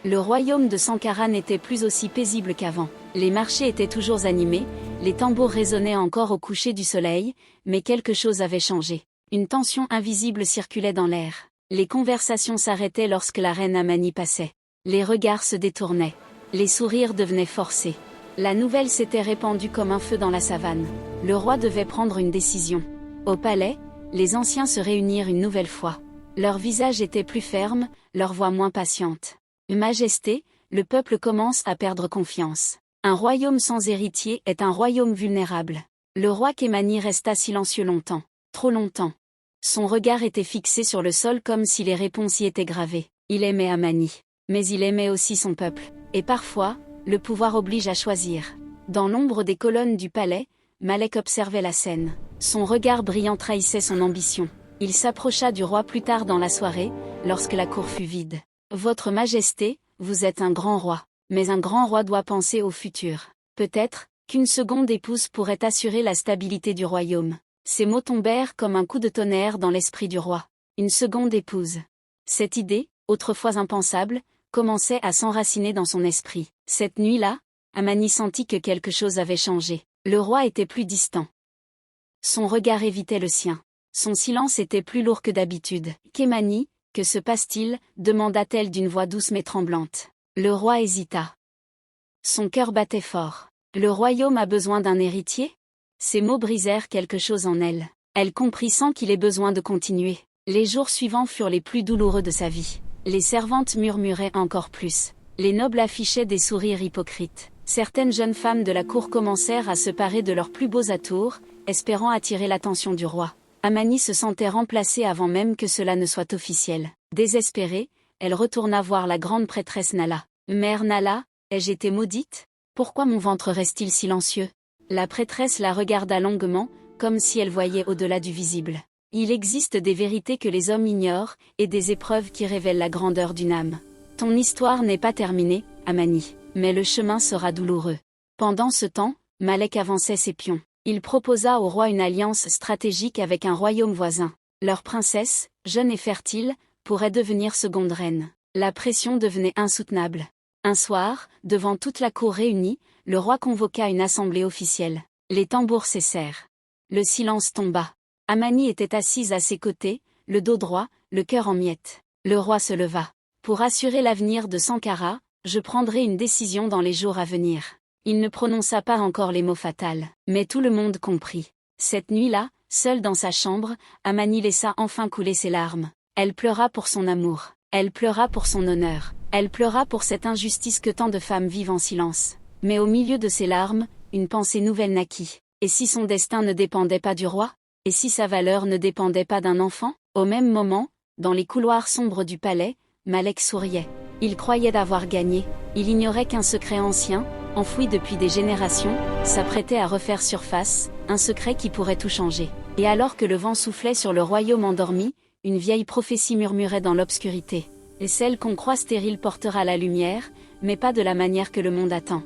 Le royaume de Sankara n'était plus aussi paisible qu'avant. Les marchés étaient toujours animés, les tambours résonnaient encore au coucher du soleil, mais quelque chose avait changé. Une tension invisible circulait dans l'air. Les conversations s'arrêtaient lorsque la reine Amani passait. Les regards se détournaient. Les sourires devenaient forcés. La nouvelle s'était répandue comme un feu dans la savane. Le roi devait prendre une décision. Au palais, les anciens se réunirent une nouvelle fois. Leurs visages étaient plus fermes, leurs voix moins patientes. Majesté, le peuple commence à perdre confiance. Un royaume sans héritier est un royaume vulnérable. Le roi Kémani resta silencieux longtemps. Trop longtemps. Son regard était fixé sur le sol comme si les réponses y étaient gravées. Il aimait Amani. Mais il aimait aussi son peuple. Et parfois, le pouvoir oblige à choisir. Dans l'ombre des colonnes du palais, Malek observait la scène. Son regard brillant trahissait son ambition. Il s'approcha du roi plus tard dans la soirée, lorsque la cour fut vide. « Votre Majesté, vous êtes un grand roi. Mais un grand roi doit penser au futur. Peut-être qu'une seconde épouse pourrait assurer la stabilité du royaume. » Ces mots tombèrent comme un coup de tonnerre dans l'esprit du roi. Une seconde épouse. Cette idée, autrefois impensable, commençait à s'enraciner dans son esprit. Cette nuit-là, Amani sentit que quelque chose avait changé. Le roi était plus distant. Son regard évitait le sien. Son silence était plus lourd que d'habitude. « Kémani, que se passe-t-il » demanda-t-elle d'une voix douce mais tremblante. Le roi hésita. Son cœur battait fort. « Le royaume a besoin d'un héritier ?» Ces mots brisèrent quelque chose en elle. Elle comprit sans qu'il ait besoin de continuer. Les jours suivants furent les plus douloureux de sa vie. Les servantes murmuraient encore plus. Les nobles affichaient des sourires hypocrites. Certaines jeunes femmes de la cour commencèrent à se parer de leurs plus beaux atours, espérant attirer l'attention du roi. Amani se sentait remplacée avant même que cela ne soit officiel. Désespérée, elle retourna voir la grande prêtresse Nala. « Mère Nala, ai-je été maudite? Pourquoi mon ventre reste-t-il silencieux ?» La prêtresse la regarda longuement, comme si elle voyait au-delà du visible. Il existe des vérités que les hommes ignorent, et des épreuves qui révèlent la grandeur d'une âme. Ton histoire n'est pas terminée, Amani, mais le chemin sera douloureux. Pendant ce temps, Malek avançait ses pions. Il proposa au roi une alliance stratégique avec un royaume voisin. Leur princesse, jeune et fertile, pourrait devenir seconde reine. La pression devenait insoutenable. Un soir, devant toute la cour réunie, le roi convoqua une assemblée officielle. Les tambours cessèrent. Le silence tomba. Amani était assise à ses côtés, le dos droit, le cœur en miettes. Le roi se leva. « Pour assurer l'avenir de Sankara, je prendrai une décision dans les jours à venir. » Il ne prononça pas encore les mots fatals, mais tout le monde comprit. Cette nuit-là, seule dans sa chambre, Amani laissa enfin couler ses larmes. Elle pleura pour son amour. Elle pleura pour son honneur. Elle pleura pour cette injustice que tant de femmes vivent en silence. Mais au milieu de ses larmes, une pensée nouvelle naquit. Et si son destin ne dépendait pas du roi? Et si sa valeur ne dépendait pas d'un enfant? Au même moment, dans les couloirs sombres du palais, Malek souriait. Il croyait d'avoir gagné. Il ignorait qu'un secret ancien, enfoui depuis des générations, s'apprêtait à refaire surface, un secret qui pourrait tout changer. Et alors que le vent soufflait sur le royaume endormi, une vieille prophétie murmurait dans l'obscurité. « Et celle qu'on croit stérile portera la lumière, mais pas de la manière que le monde attend. »